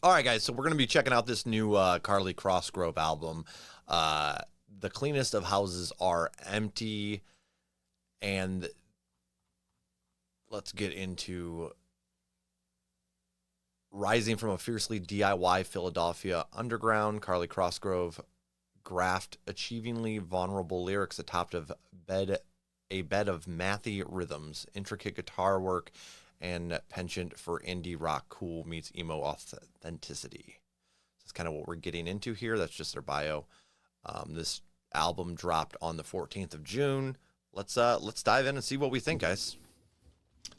All right, guys, so we're going to be checking out this new Carly Cosgrove album. The cleanest of houses are empty, and let's get into rising from a fiercely DIY Philadelphia underground. Carly Cosgrove graphed achievingly vulnerable lyrics atop of a bed of mathy rhythms, intricate guitar work, and penchant for indie rock cool meets emo authenticity. That's kind of what we're getting into here. That's just their bio. This album dropped on the 14th of June. Let's dive in and see what we think, guys.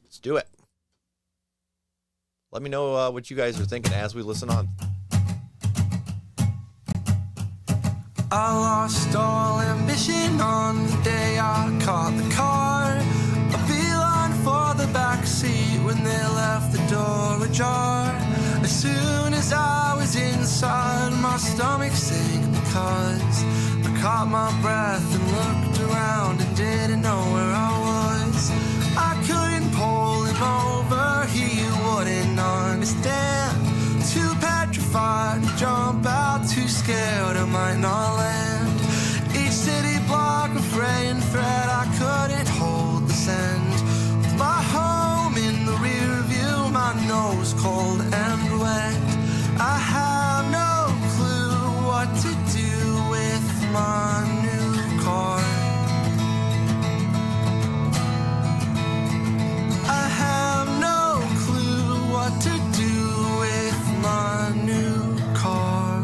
Let's do it. Let me know what you guys are thinking as we listen on. I lost all ambition on the day I caught the car. A beeline for the backseat when they left the door ajar. As soon as I was inside, my stomach sank because I caught my breath and looked around and didn't know where I was. I couldn't pull him over, he wouldn't understand. Too petrified to jump out, too scared I might not land. Each city block of fray and thread, I couldn't hold the sand. With my home in the rear view, my nose cold and wet. I have no clue what to do with my new car. I have no clue what to do with my new car.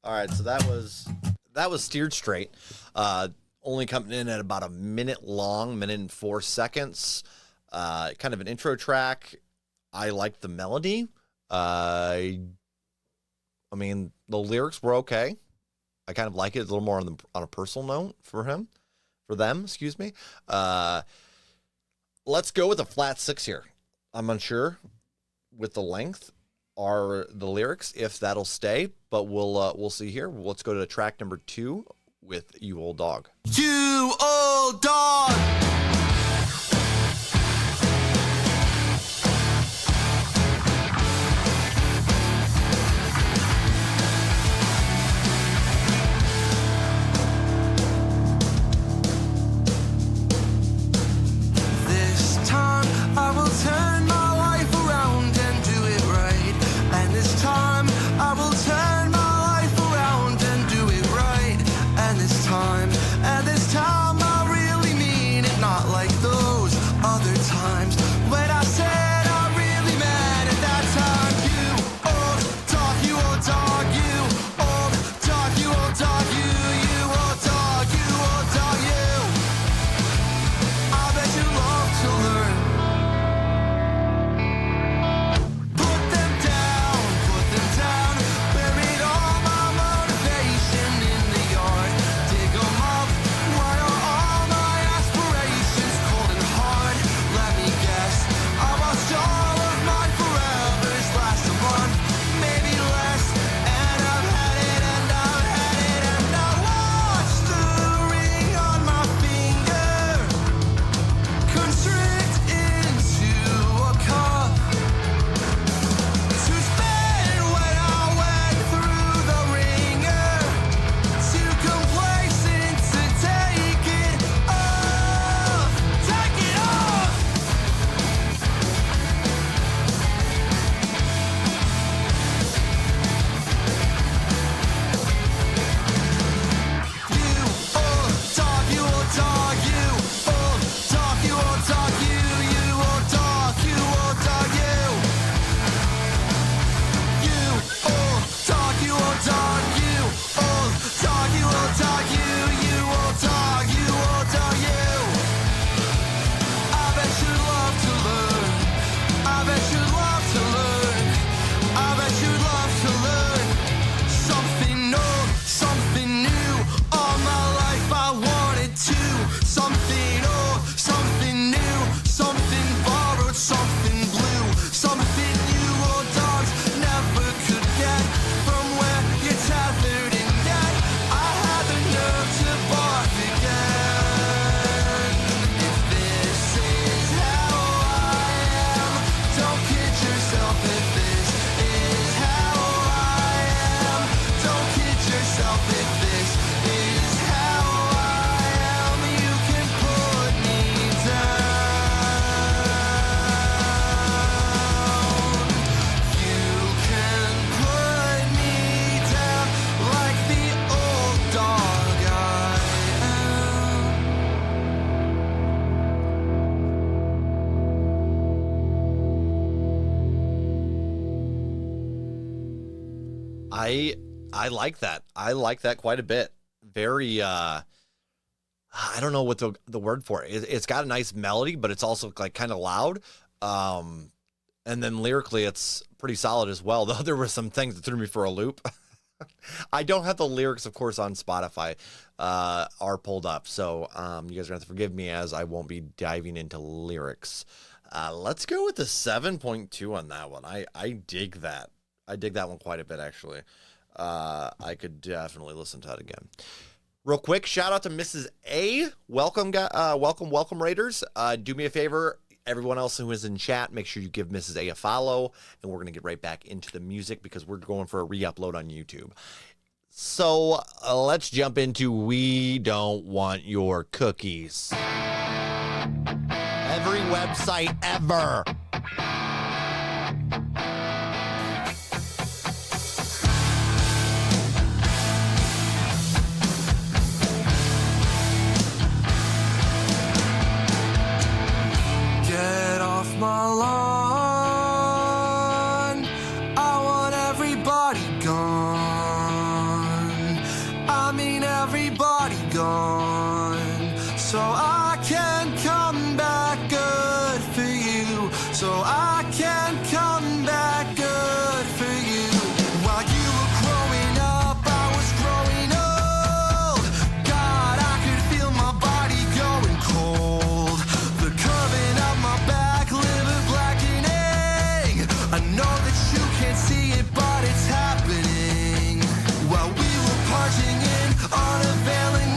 All right, so that was Steered Straight. Only coming in at about a minute long, minute and 4 seconds. Kind of an intro track. I like the melody. I mean, the lyrics were okay. I kind of like it a little more on a personal note for them. Let's go with a flat 6 here. I'm unsure with the length or the lyrics if that'll stay, but we'll see here. Let's go to track number 2 with You Old Dog. You old dog! I like that. I like that quite a bit. Very, I don't know what the word for it. It's got a nice melody, but it's also like kind of loud. And then lyrically, it's pretty solid as well. Though there were some things that threw me for a loop. I don't have the lyrics, of course, on Spotify, are pulled up. So you guys are going to have to forgive me as I won't be diving into lyrics. Let's go with the 7.2 on that one. I dig that. I dig that one quite a bit, actually. I could definitely listen to that again. Real quick, shout out to Mrs. A. Welcome, welcome, Raiders. Do me a favor. Everyone else who is in chat, make sure you give Mrs. A follow, and we're going to get right back into the music because we're going for a re-upload on YouTube. So let's jump into We Don't Want Your Cookies. Every website ever. Get off my lawn. I want everybody gone. I mean everybody gone. So I can come back good for you. So I can come back good for you. While you were growing up, I was growing old. God, I could feel my body going cold. The curving of my back, liver blackening. I know that you can't see it, but it's happening. While we were punching in unavailingly,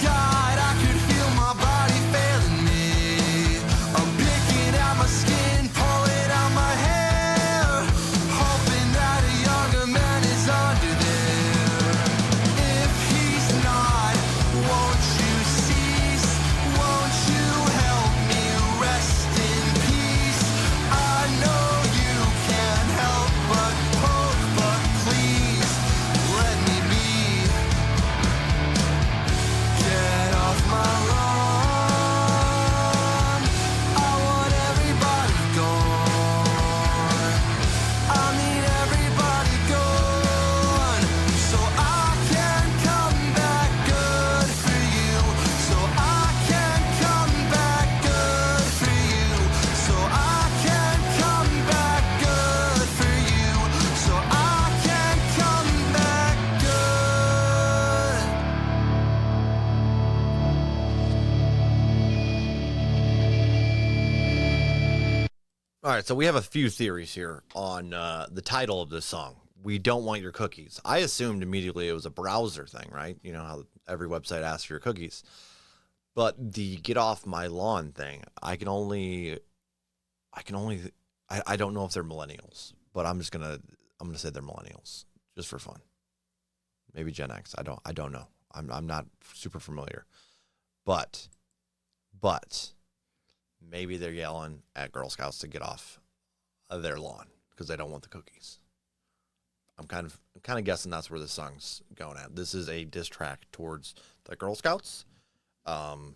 God, I could feel my body failing me. I'm picking at my skin, pulling out my hair, hoping that a younger man is under there. If he's not, won't you cease? Won't you help me rest in peace? I know you can't help but poke, but please let me be. Get off my lawn. I want everybody gone. I mean everybody gone. So I can come back good for you. So I can come back good for you. So I can come back good for you. So I can come back good. All right, so we have a few theories here on the title of this song. We Don't Want Your Cookies. I assumed immediately it was a browser thing, right? You know how every website asks for your cookies. But the get off my lawn thing, I don't know if they're millennials, but I'm gonna say they're millennials just for fun. Maybe Gen X. I don't know. I'm not super familiar, but maybe they're yelling at Girl Scouts to get off of their lawn because they don't want the cookies. I'm kind of guessing that's where this song's going at. This is a diss track towards the Girl Scouts. Damn,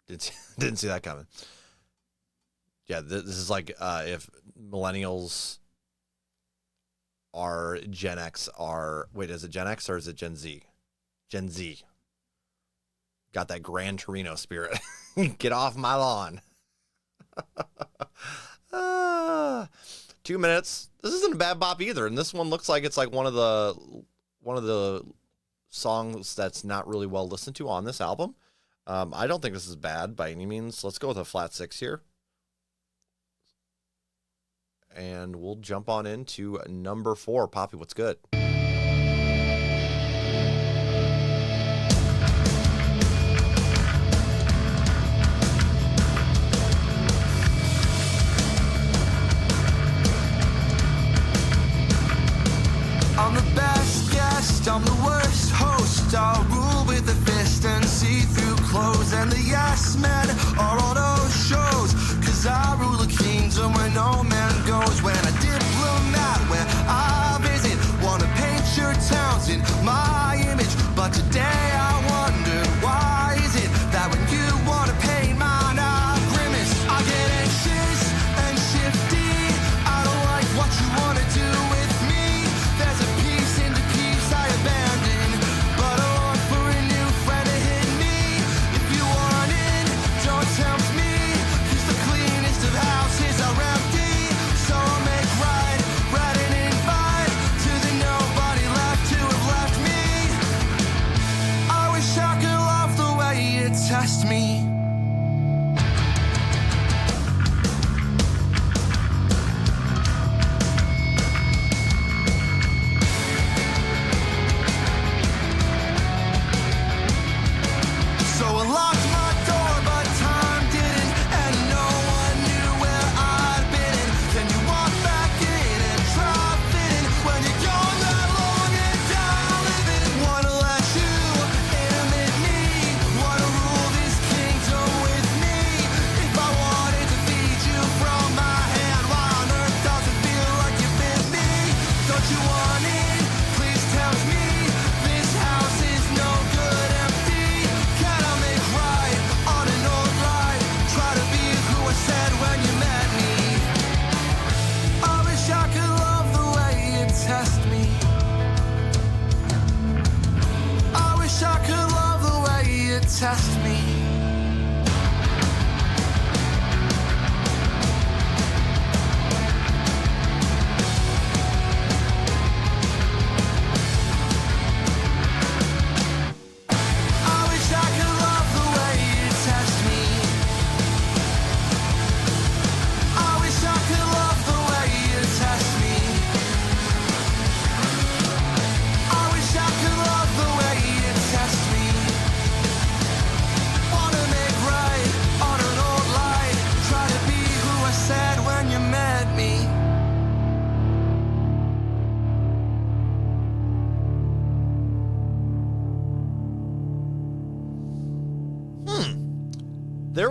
didn't see that coming. Yeah, this is like if millennials are Gen X are wait, is it Gen X or is it Gen Z? Gen Z. Got that Gran Torino spirit. Get off my lawn. 2 minutes. This isn't a bad bop either, and this one looks like it's like one of the songs that's not really well listened to on this album. I don't think this is bad by any means. Let's go with a flat 6 here. And we'll jump on into number 4. Poppy, what's good? I'm the best guest, I'm the worst host. I'll rule with a fist and see-through clothes. And the yes men are all those shows. Cause I rule the kingdom where no man goes. When a diplomat where I visit, wanna pay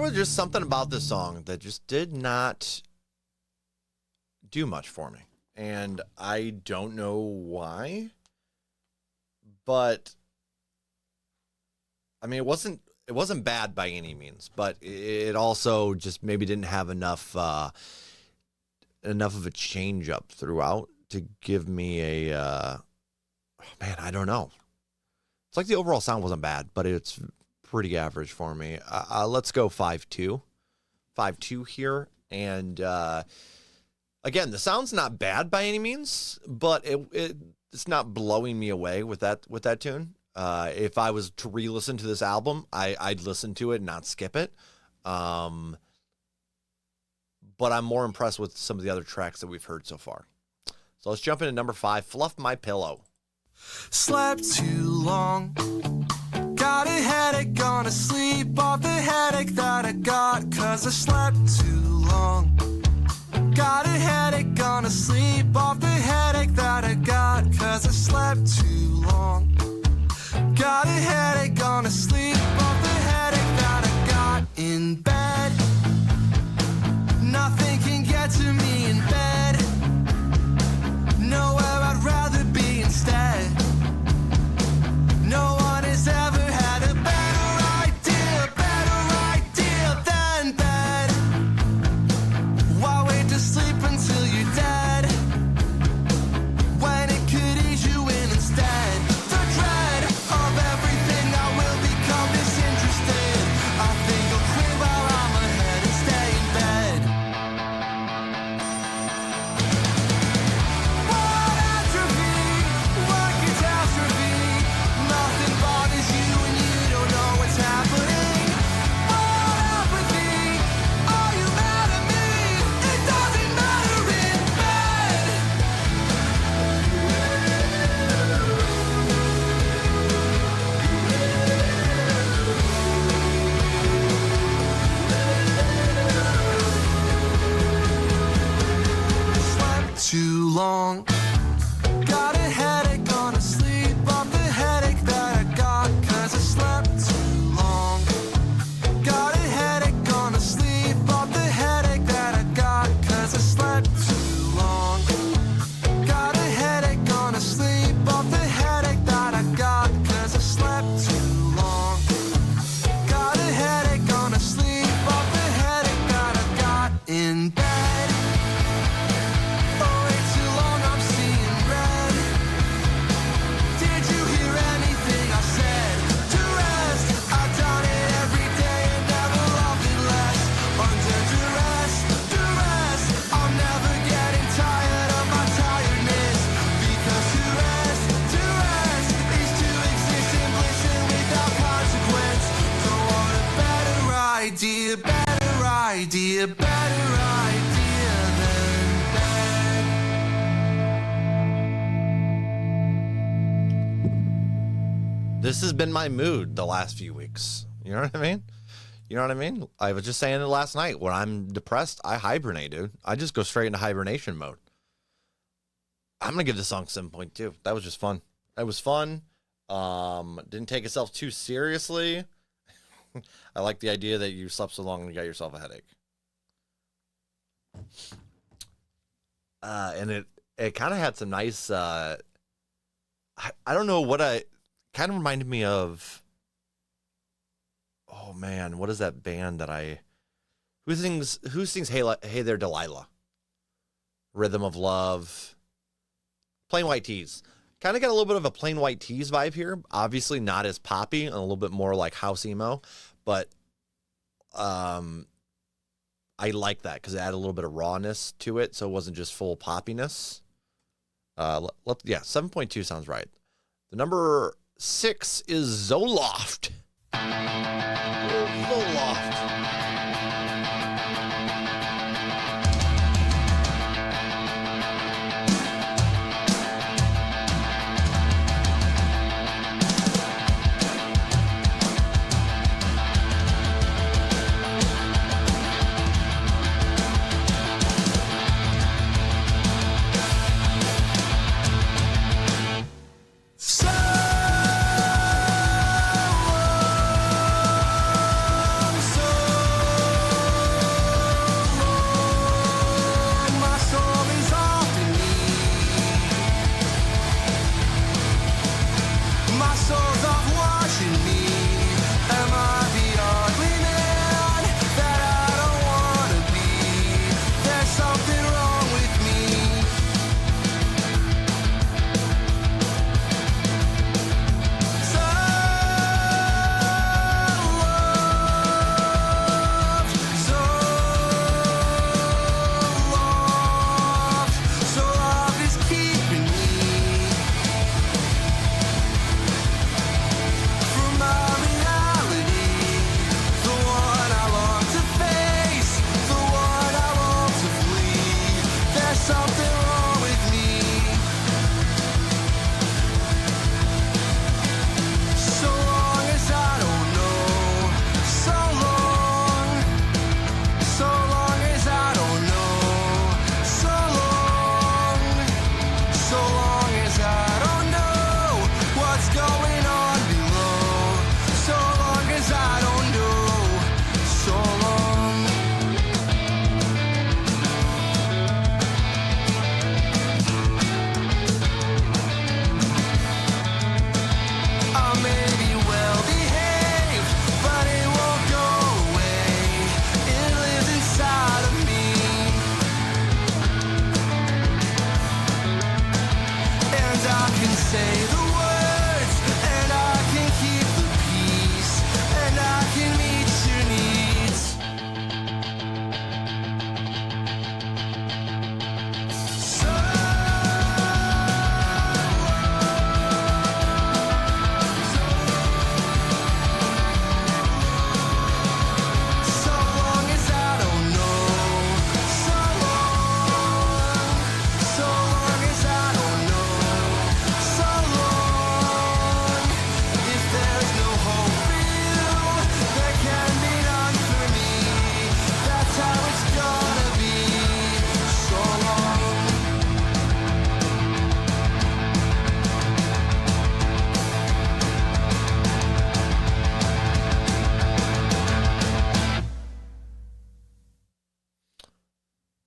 was just something about this song that just did not do much for me. And I don't know why. But I mean, it wasn't bad by any means, but it also just maybe didn't have enough of a change up throughout to give me a man, I don't know. It's like the overall sound wasn't bad, but it's pretty average for me. Let's go 5.2. 5.2 here. And again, the sound's not bad by any means, but it's not blowing me away with that tune. If I was to re-listen to this album, I'd listen to it and not skip it. But I'm more impressed with some of the other tracks that we've heard so far. So let's jump into number 5, Fluff My Pillow. Slept too long, got a headache, gonna sleep off the headache that I got, 'cause I slept too long. Got a headache, gonna sleep off the headache that I got, 'cause I slept too long. Got a headache, gonna sleep off the headache that I got in bed. Nothing can get to me in bed. Nowhere I'd rather be instead. No one has ever had a better idea than bed. Why wait to sleep until you're dead, when it could ease you in instead? The dread of everything I will become disinterested. I think I'll quit while I'm ahead and stay in bed. What atrophy, what catastrophe. Nothing bothers you and you don't know what's happening. What apathy, are you mad at me? It doesn't matter in bed. Slept too long, got a headache, gonna sleep off the headache that I got, 'cause I slept too long. Got a headache, gonna sleep off the headache that I got, 'cause I slept too long. Got a headache, gonna sleep off the headache that I got, 'cause I slept too long. Got a headache, gonna sleep off the headache that I got in bed. For way too long I'm seeing red. Did you hear anything I said? To rest, I've done it every day and never loved it less. Under duress, I'm never getting tired of my tiredness. Because to rest is to exist in bliss and without consequence. Don't want a better idea than bed. This has been my mood the last few weeks. You know what I mean? I was just saying it last night. When I'm depressed, I hibernate, dude. I just go straight into hibernation mode. I'm going to give this song 7.2. That was just fun. It was fun. Didn't take itself too seriously. I like the idea that you slept so long and you got yourself a headache. And it kind of had some nice, I don't know what kind of reminded me of, oh man, what is that band that who sings Hey There Delilah? Rhythm of Love. Plain White Tees. Kind of got a little bit of a Plain White Tees vibe here. Obviously not as poppy and a little bit more like house emo, but I like that because it added a little bit of rawness to it, so it wasn't just full poppiness. 7.2 sounds right. The number 6 is Zoloft. Zoloft.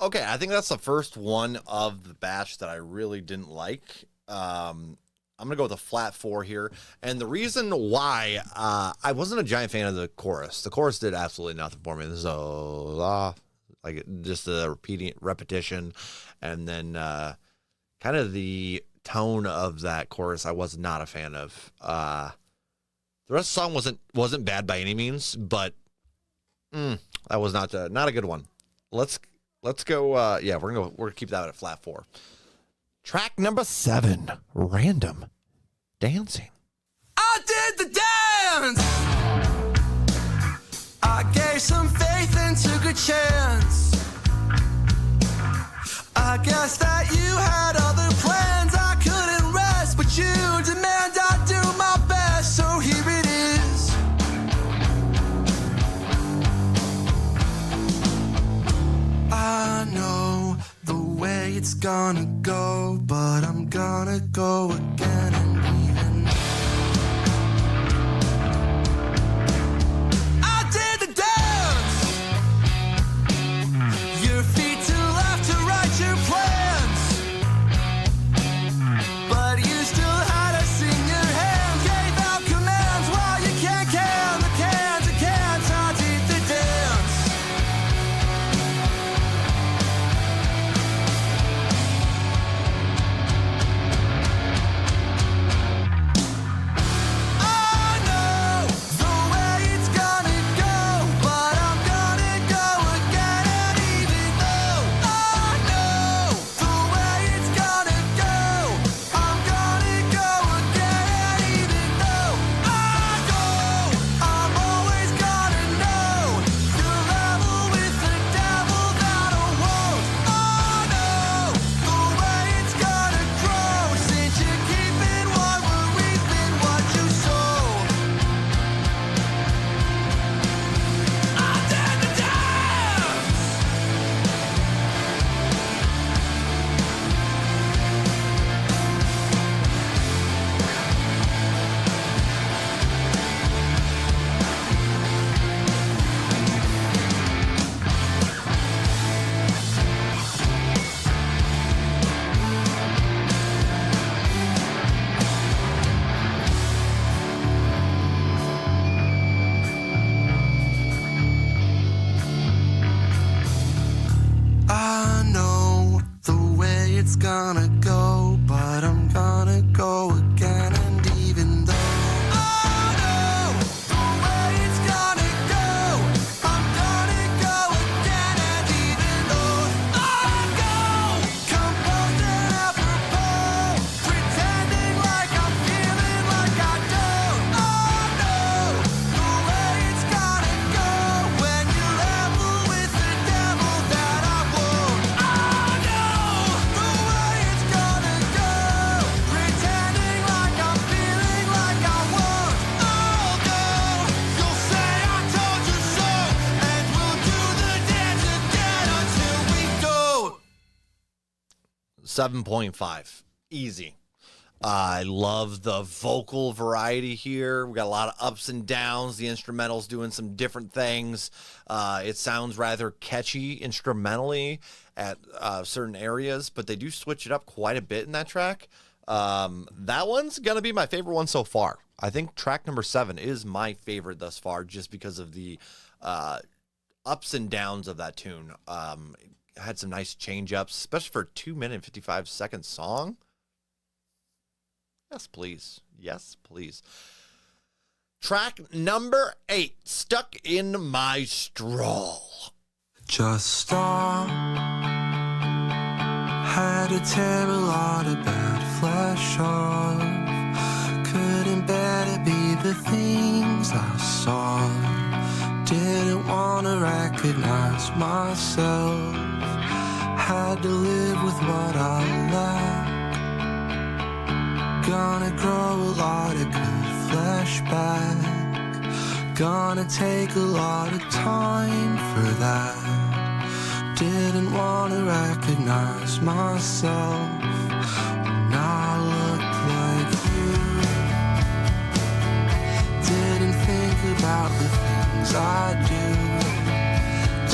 Okay, I think that's the first one of the batch that I really didn't like. I'm going to go with a flat 4 here. And the reason why I wasn't a giant fan of the chorus. The chorus did absolutely nothing for me. So, like just the repetition. And then kind of the tone of that chorus I was not a fan of. The rest of the song wasn't bad by any means, but that was not a good one. Let's go. Yeah, we're gonna keep that at a flat 4. Track number 7, Random Dancing. I did the dance. I gave some faith and took a chance. I guess that you had other plans. I couldn't rest, but you demand I do my best. So here it is. I know the way it's gonna go, but I'm gonna go again and even. I did the dance. Your feet to left to right, your plans. But you still had us in your hands. Gave out commands while you can the cans and cans. I did the dance. I know the way it's gonna go, but I'm gonna go again. And even though I know the way it's gonna go, I'm gonna go again. And even though I go, I'm always gonna know the level with the devil that I won't. I know the way it's gonna grow, since you're keeping what we're reaping, what you sow. I did the dance. I know the way it's gonna go, but I'm gonna go again. And even though I know the way it's gonna go, I'm gonna go again. And even though I go, composed and apropos, pretending like I'm feeling like I don't. I know the way it's gonna go, when you level with the devil that I won't. I know the way it's gonna go, pretending like I'm feeling like I won't. I'll go, you'll say I told you so, and we'll do the dance again until we don't. 7.5. Easy. I love the vocal variety here. We got a lot of ups and downs. The instrumental's doing some different things. It sounds rather catchy instrumentally at certain areas, but they do switch it up quite a bit in that track. That one's going to be my favorite one so far. I think track number 7 is my favorite thus far just because of the ups and downs of that tune. It had some nice change-ups, especially for a 2-minute and 55-second song. Yes, please. Yes, please. Track number 8, Stuck in My Straw. Just stop. Had to tear a lot of bad flesh off. Couldn't bear to be the things I saw. Didn't want to recognize myself. Had to live with what I lacked. Gonna grow a lot of good flesh back. Gonna take a lot of time for that. Didn't want to recognize myself when I looked like you. Didn't think about the things I do.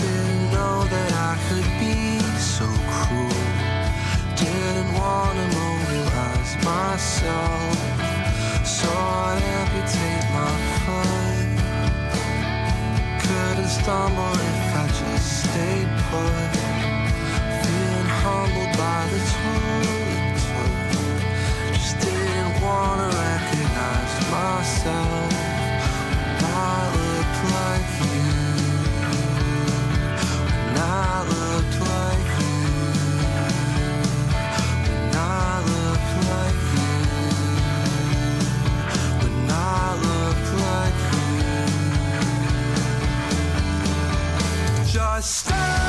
Didn't know that I could be meditate my fun. Couldn't stumble if I just stayed put. Feeling humbled by the toilet. Just didn't wanna recognize myself. I looked like you. When I looked like you. When I looked like you. When I looked like you. Just stop.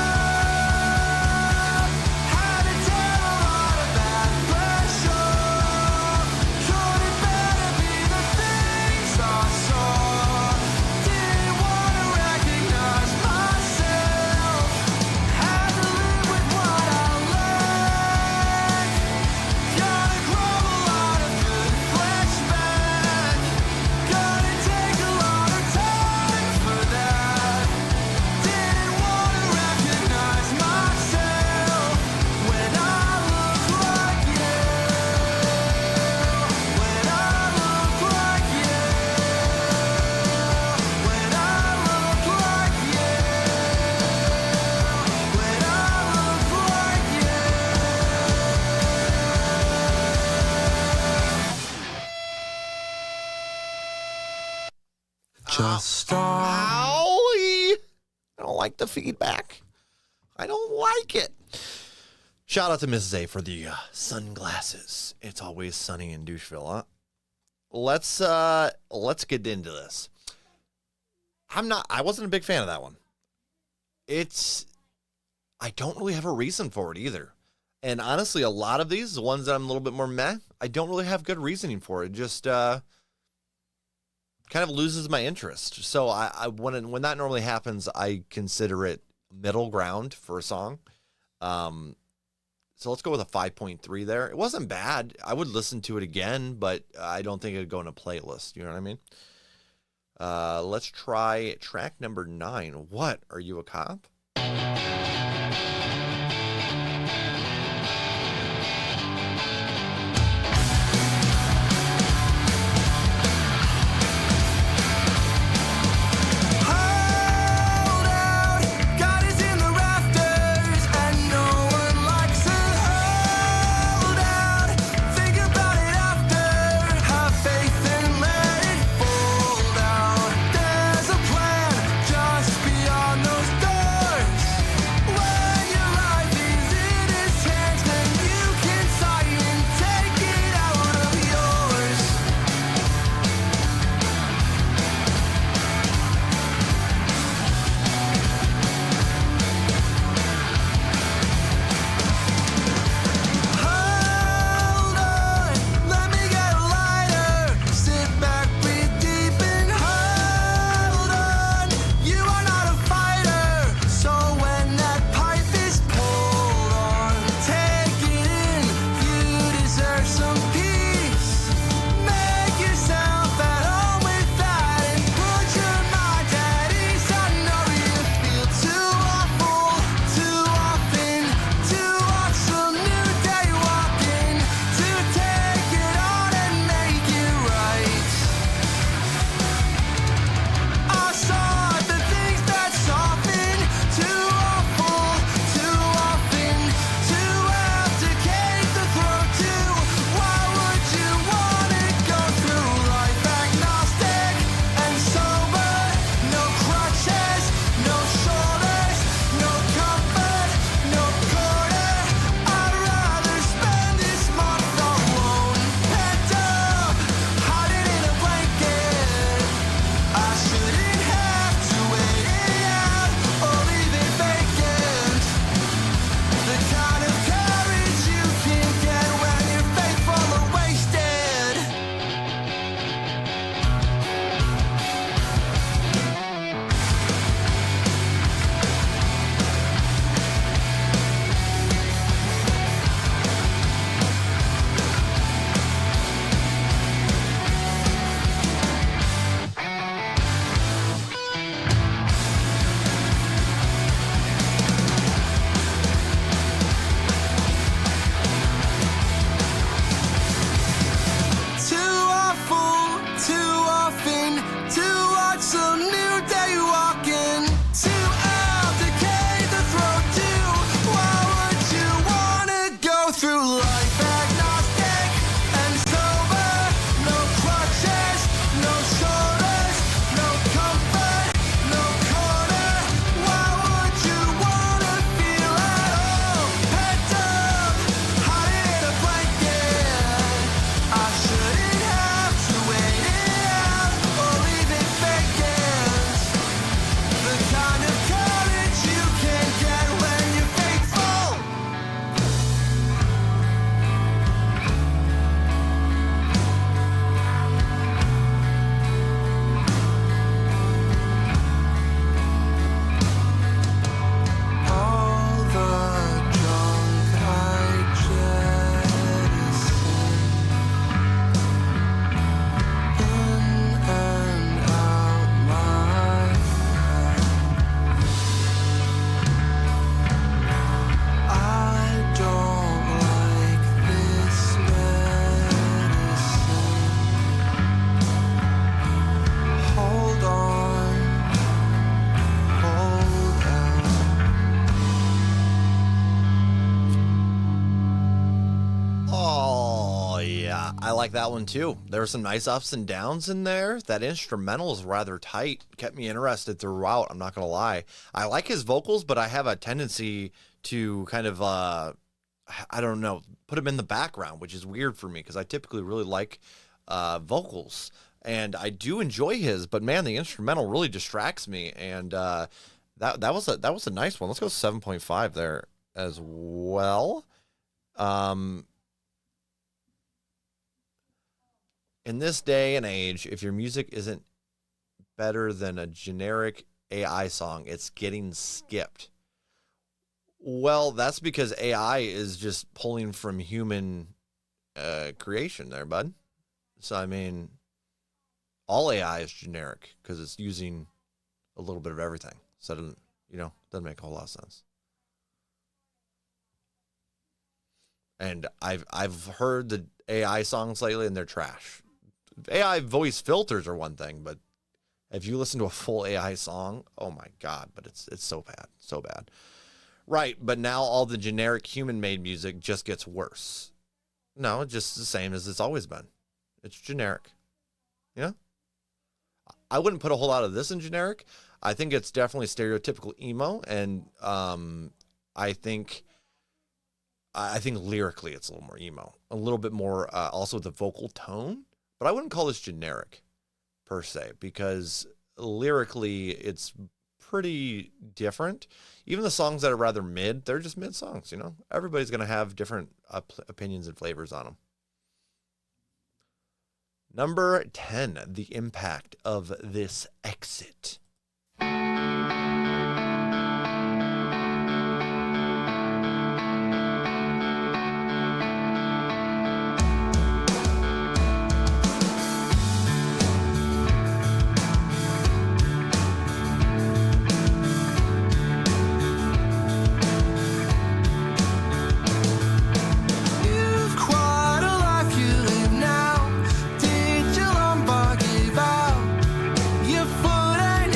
Owie! I don't like the feedback. I don't like it. Shout out to Mrs. A for the sunglasses. It's always sunny in Doucheville, huh? Let's get into this. I wasn't a big fan of that one. I don't really have a reason for it either. And honestly, a lot of these, the ones that I'm a little bit more meh, I don't really have good reasoning for it. Just kind of loses my interest. So when that normally happens, I consider it middle ground for a song. So let's go with a 5.3 there. It wasn't bad. I would listen to it again, but I don't think it'd go in a playlist. You know what I mean? Let's try track number 9. What? Are You a Cop? There's a plan just beyond those doors. I like that one too. There were some nice ups and downs in there. That instrumental is rather tight. Kept me interested throughout. I'm not going to lie. I like his vocals, but I have a tendency to kind of, I don't know, put him in the background, which is weird for me because I typically really like vocals. And I do enjoy his, but man, the instrumental really distracts me. And that was a nice one. Let's go 7.5 there as well. In this day and age, if your music isn't better than a generic AI song, it's getting skipped. Well, that's because AI is just pulling from human creation there, bud. So, I mean, all AI is generic because it's using a little bit of everything. So, it doesn't make a whole lot of sense. And I've heard the AI songs lately, and they're trash. AI voice filters are one thing, but if you listen to a full AI song, oh my God, but it's so bad, so bad. Right, but now all the generic human-made music just gets worse. No, it's just the same as it's always been. It's generic. Yeah? I wouldn't put a whole lot of this in generic. I think it's definitely stereotypical emo, and I think lyrically it's a little more emo. A little bit more also the vocal tone. But I wouldn't call this generic, per se, because lyrically it's pretty different. Even the songs that are rather mid, they're just mid songs, Everybody's going to have different opinions and flavors on them. Number 10, the impact of this exit. Your foot ain't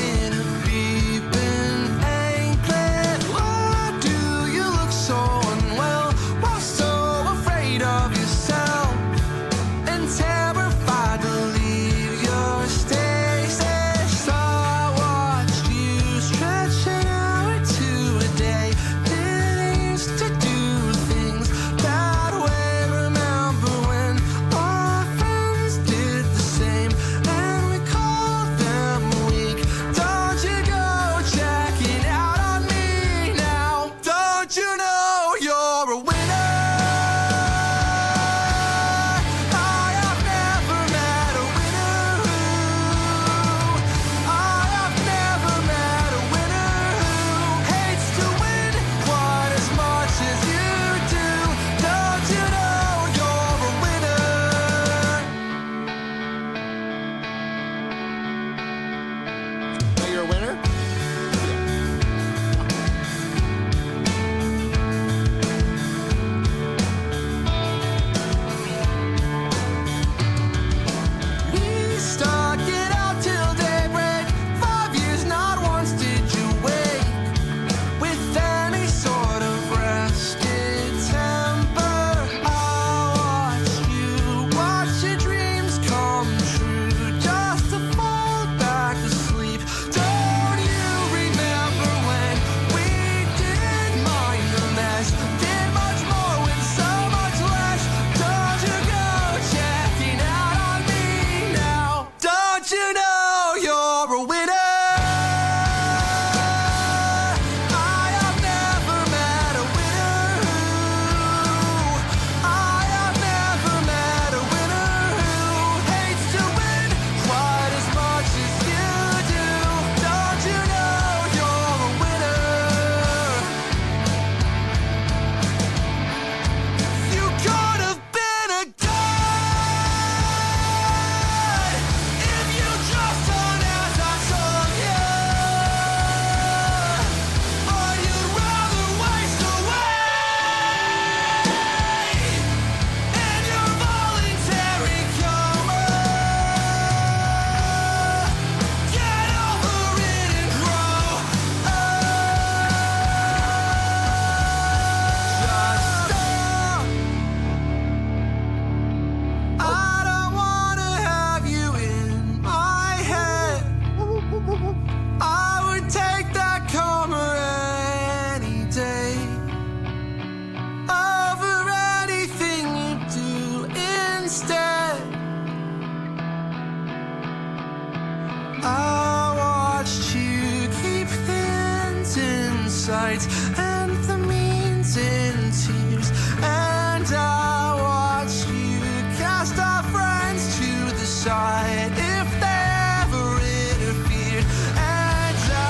sights and the means in tears. And I watch you cast our friends to the side if they ever interfered. And I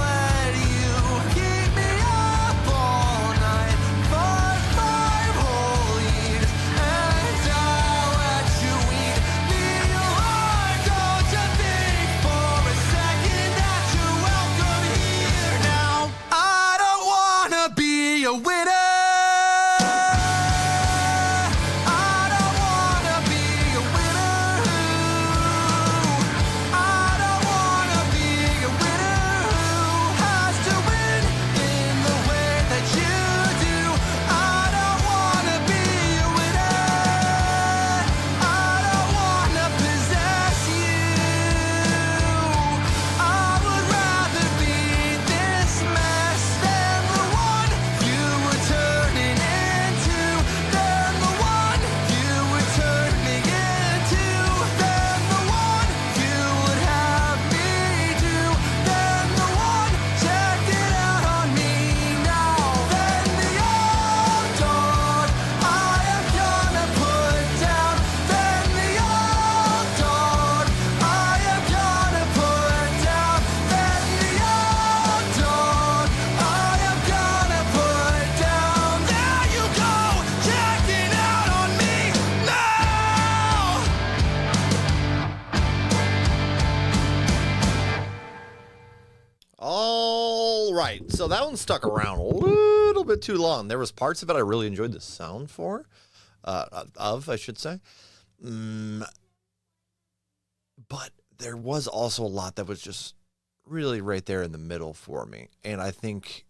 let you keep me up all night for 5 whole years. And I let you eat me alive. Don't you think for a second that you're welcome here now? I don't wanna be a winner. So that one stuck around a little bit too long. There was parts of it I really enjoyed the sound I should say. But there was also a lot that was just really right there in the middle for me. And I think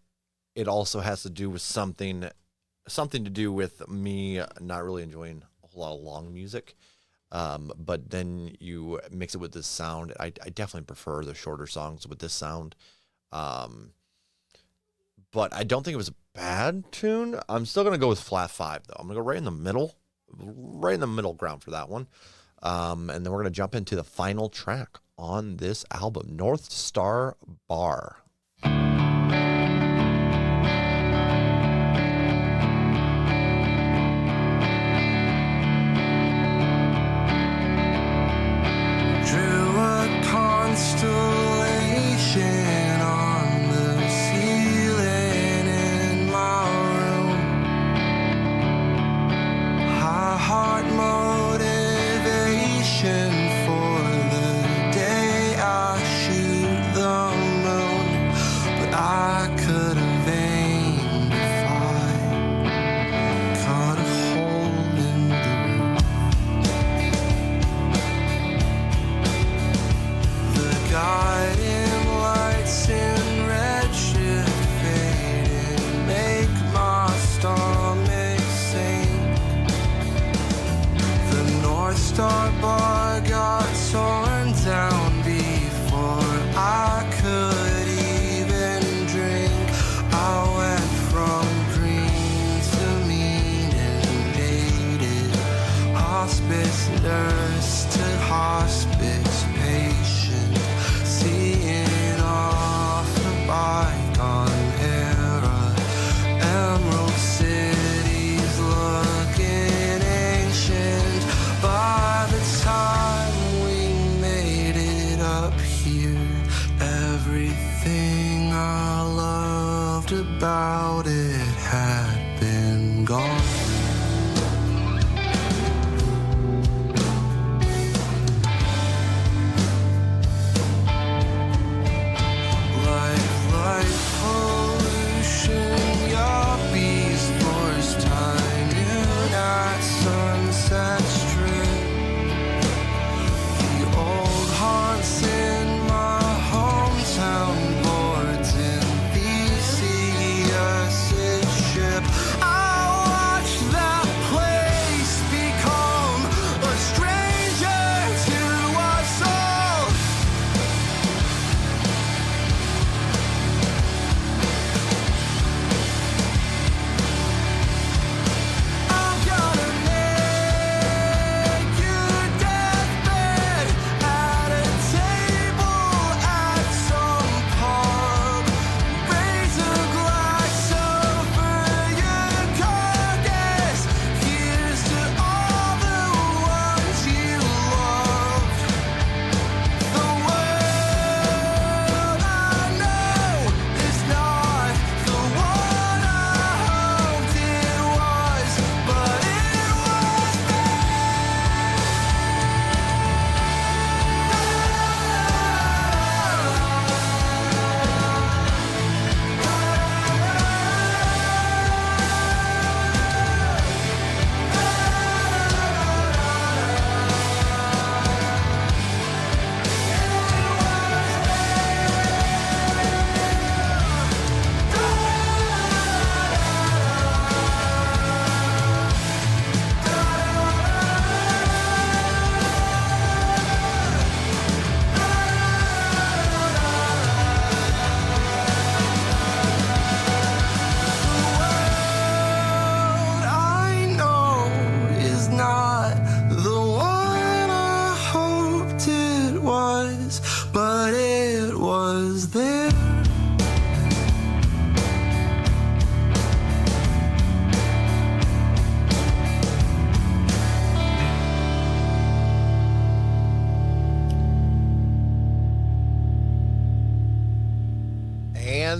it also has to do with something to do with me not really enjoying a whole lot of long music. But then you mix it with this sound. I definitely prefer the shorter songs with this sound. But I don't think it was a bad tune. I'm still going to go with flat 5, though. I'm going to go right in the middle ground for that one. And then we're going to jump into the final track on this album, North Star Bar. Drew a constellation on the ceiling in my room. High heart motivation for the day I shoot the moon. But I could have aimed if I cut a hole in the roof. The guiding lights in redshift fading make my stomach sink. The North Star bar got torn down before I could even drink. I went from green to mean and hated. Hospice nurse to hospice patient, seeing off the bygone era. Emerald cities looking ancient. By the time we made it up here, everything I loved about it had been gone. Light pollution, yuppies forced time noon at Sunset Strip. The old haunts in my hometown, boards in BCS's ship. I watch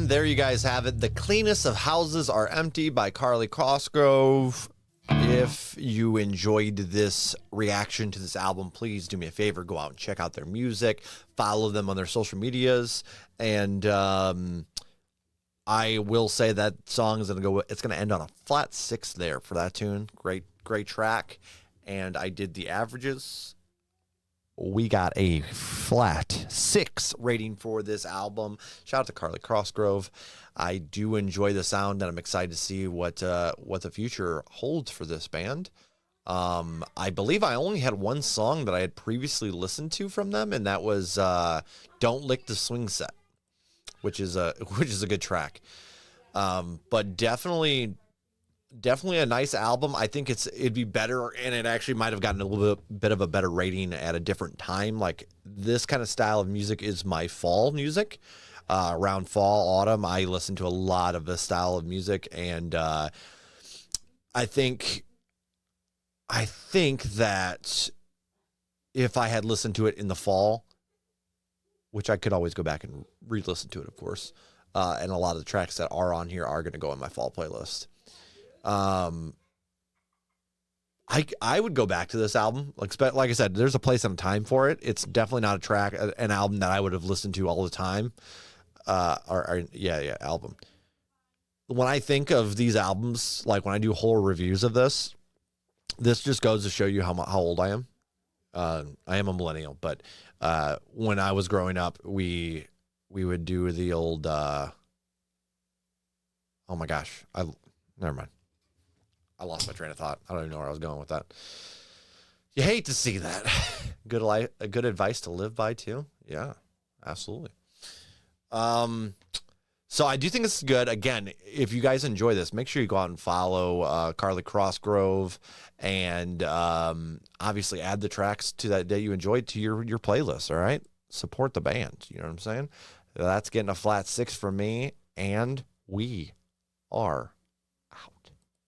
And there you guys have it. The Cleanest of Houses Are Empty by Carly Cosgrove. If you enjoyed this reaction to this album, please do me a favor. Go out and check out their music. Follow them on their social medias. And I will say that song is it's going to end on a flat 6 there for that tune. Great track. And I did the averages. We got a flat 6 rating for this album. Shout out to Carly Cosgrove. I do enjoy the sound, and I'm excited to see what the future holds for this band. I believe I only had one song that I had previously listened to from them, and that was "Don't Lick the Swing Set," which is a good track. But definitely a nice album. I think it'd be better, and it actually might have gotten a little bit of a better rating at a different time. Like, this kind of style of music is my fall music. Around fall, autumn, I listen to a lot of this style of music, and I think that if I had listened to it in the fall, which I could always go back and re-listen to it, of course, and a lot of the tracks that are on here are going to go in my fall playlist. I would go back to this album. Like I said, there's a place and a time for it. It's definitely not an album that I would have listened to all the time. Album. When I think of these albums, like when I do whole reviews of this just goes to show you how old I am. I am a millennial, but when I was growing up, we would do the old. Oh my gosh! Never mind. I lost my train of thought. I don't even know where I was going with that. You hate to see that. Good advice to live by too. Yeah, absolutely. So I do think this is good. Again, if you guys enjoy this, make sure you go out and follow Carly Cosgrove, and obviously add the tracks to that you enjoyed to your playlist. All right, support the band. You know what I'm saying? That's getting a flat 6 from me, and we are